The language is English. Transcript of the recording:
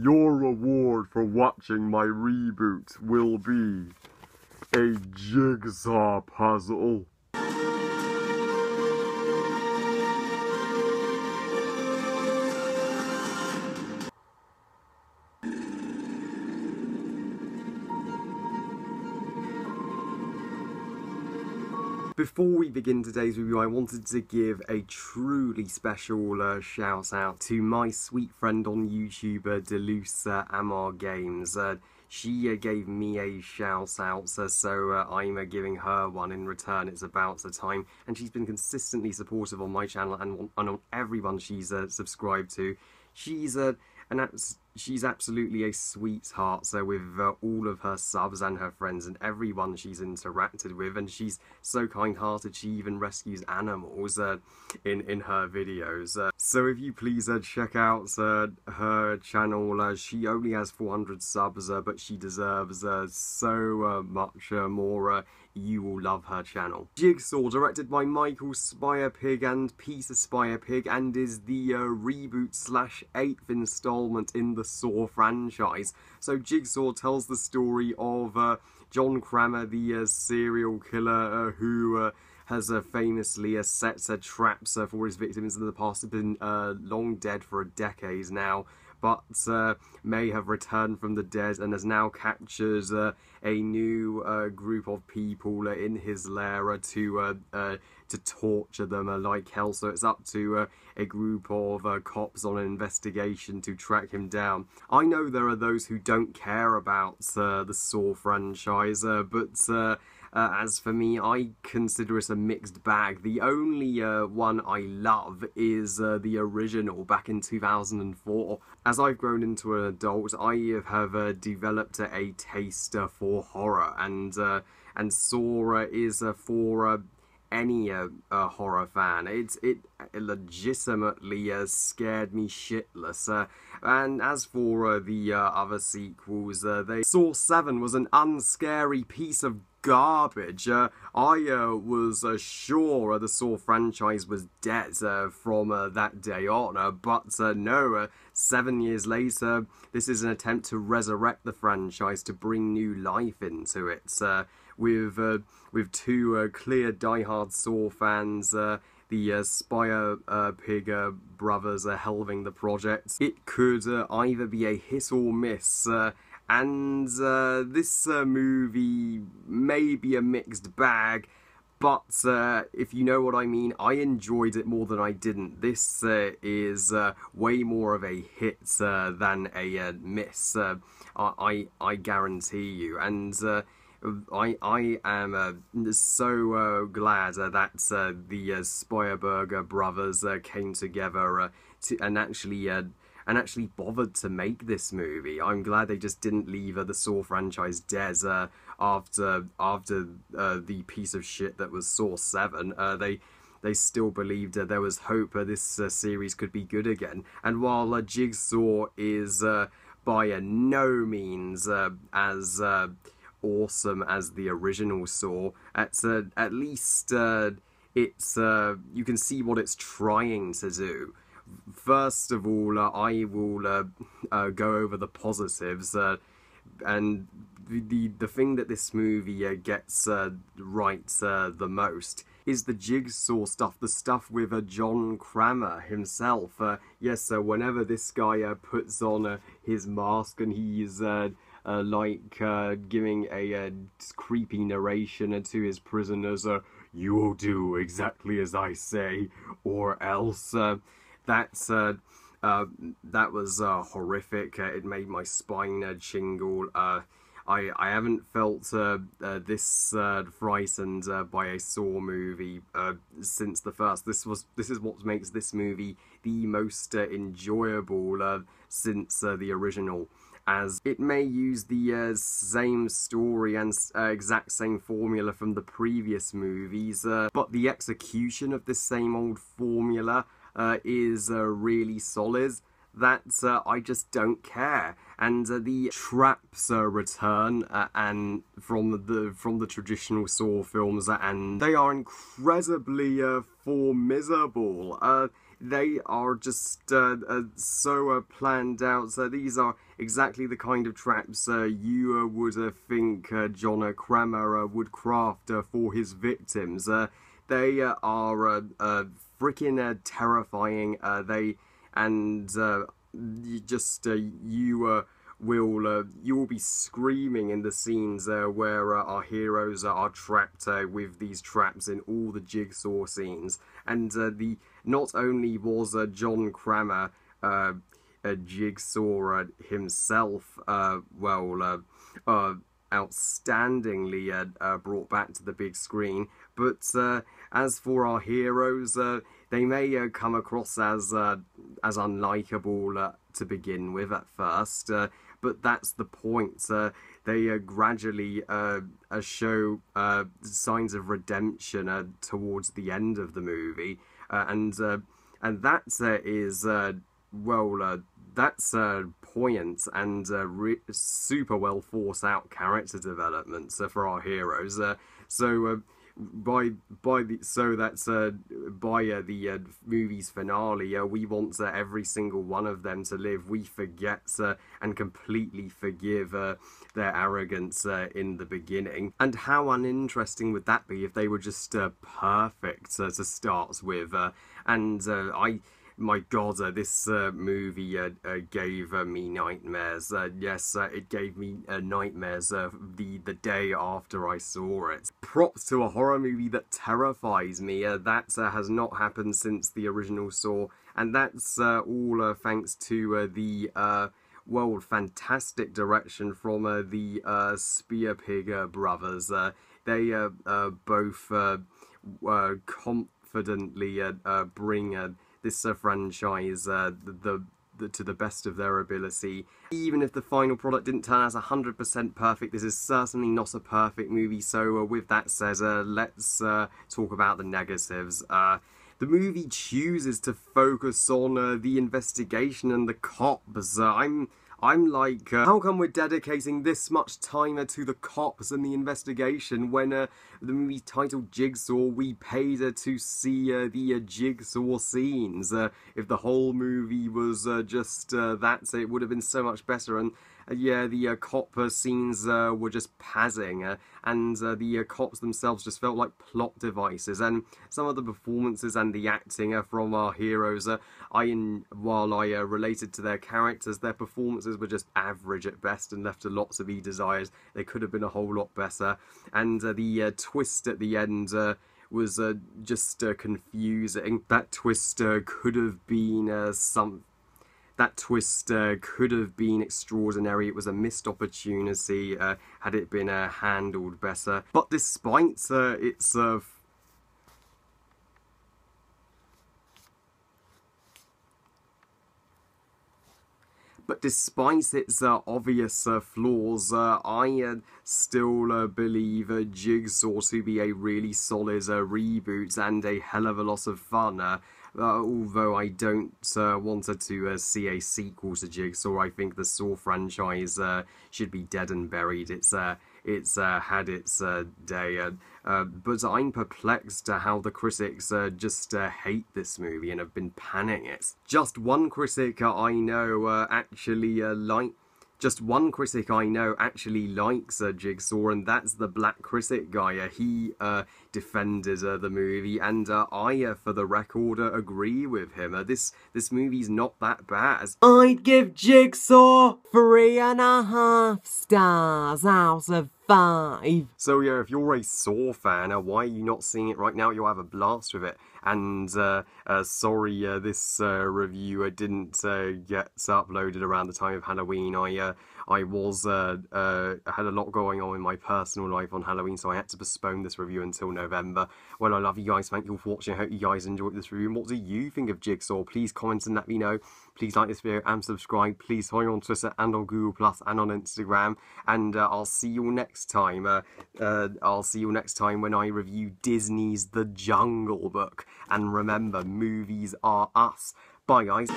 Your reward for watching my reboot will be a jigsaw puzzle. Before we begin today's review, I wanted to give a truly special shout out to my sweet friend on YouTube, Deluce Amar Games. She gave me a shout out, so I'm giving her one in return. It's about the time, and she's been consistently supportive on my channel and on everyone she's subscribed to. She's absolutely a sweetheart, so with all of her subs and her friends and everyone she's interacted with, and she's so kind-hearted she even rescues animals in her videos. So if you please check out her channel. She only has 400 subs, but she deserves so much more. You will love her channel. Jigsaw, directed by Michael Spyerpig and Peter Spyerpig, and is the reboot / 8th installment in the Saw franchise. So Jigsaw tells the story of John Kramer, the serial killer who has famously set traps for his victims in the past. Have been long dead for a decade now, but may have returned from the dead and has now captured a new group of people in his lair to torture them like hell. So it's up to a group of cops on an investigation to track him down. I know there are those who don't care about the Saw franchise, but as for me, I consider it a mixed bag. The only one I love is the original back in 2004. As I've grown into an adult, I have developed a taste for horror, and Saw is for any horror fan. It legitimately scared me shitless. And as for the other sequels, Saw 7 was an unscary piece of garbage. I was sure the Saw franchise was dead from that day on, but no, 7 years later, this is an attempt to resurrect the franchise, to bring new life into it, with two clear die-hard Saw fans, the Spyerpig brothers helming the project. It could either be a hit or miss, and this movie may be a mixed bag, but if you know what I mean, I enjoyed it more than I didn't. This is way more of a hit than a miss, I guarantee you. And I am so glad that the Spyerberg brothers came together and actually bothered to make this movie. I'm glad they just didn't leave the Saw franchise dead after the piece of shit that was Saw 7. They still believed there was hope this series could be good again. And while Jigsaw is by no means as awesome as the original Saw, at least it's you can see what it's trying to do. First of all, I will go over the positives, and the thing that this movie gets right the most is the Jigsaw stuff, the stuff with John Kramer himself. Yes, whenever this guy puts on his mask and he's like giving a creepy narration to his prisoners, you will do exactly as I say, or else. That was horrific. It made my spine tingle. I haven't felt this frightened by a Saw movie since the first. This is what makes this movie the most enjoyable since the original, as it may use the same story and exact same formula from the previous movies, but the execution of this same old formula is really solid. That I just don't care, and the traps return and from the traditional Saw films, and they are incredibly formidable. they are just so planned out. So these are exactly the kind of traps you would think John Kramer would craft for his victims. They are freaking terrifying. You will be screaming in the scenes where our heroes are trapped with these traps in all the Jigsaw scenes. And not only was John Kramer Jigsaw himself outstandingly brought back to the big screen, but as for our heroes, they may come across as unlikable to begin with at first, but that's the point. They gradually show signs of redemption towards the end of the movie, and that is that's poignant and super well forced out character development for our heroes. By the movie's finale, we want every single one of them to live. We forget and completely forgive their arrogance in the beginning. And how uninteresting would that be if they were just perfect to start with? My God, this movie gave me nightmares. Yes, it gave me nightmares the day after I saw it. Props to a horror movie that terrifies me. That has not happened since the original Saw, and that's all thanks to the fantastic direction from the Spearpig brothers. They both confidently bring this franchise to the best of their ability. Even if the final product didn't turn out 100% perfect, this is certainly not a perfect movie. So with that said, let's talk about the negatives. The movie chooses to focus on the investigation and the cops. I'm like, how come we're dedicating this much time to the cops and the investigation when the movie titled Jigsaw, we paid to see the Jigsaw scenes? If the whole movie was just that, it would have been so much better. And yeah, the cop scenes were just padding, and the cops themselves just felt like plot devices. And some of the performances and the acting from our heroes, while I related to their characters, their performances were just average at best and left a lot to be desired. They could have been a whole lot better. And the twist at the end was just confusing. That twist could have been That twist could have been extraordinary. It was a missed opportunity had it been handled better. But despite its obvious flaws, I still believe Jigsaw to be a really solid reboot and a hell of a lot of fun. Although I don't want to see a sequel to Jigsaw, I think the Saw franchise should be dead and buried. It's had its day, but I'm perplexed at how the critics just hate this movie and have been panning it. Just one critic I know actually likes Jigsaw, and that's the Black Critic guy. He defended the movie, and I, for the record, agree with him. This movie's not that bad. I'd give Jigsaw 3.5 stars out of 5. So yeah, if you're a Saw fan, why are you not seeing it right now? You'll have a blast with it. And sorry, this review didn't get uploaded around the time of Halloween. I had a lot going on in my personal life on Halloween, so I had to postpone this review until November. Well, I love you guys. Thank you for watching. I hope you guys enjoyed this review. And what do you think of Jigsaw? Please comment and let me know. Please like this video and subscribe. Please follow me on Twitter and on Google Plus and on Instagram. And I'll see you all next time. I'll see you next time when I review Disney's The Jungle Book. And remember, movies are us. Bye, guys.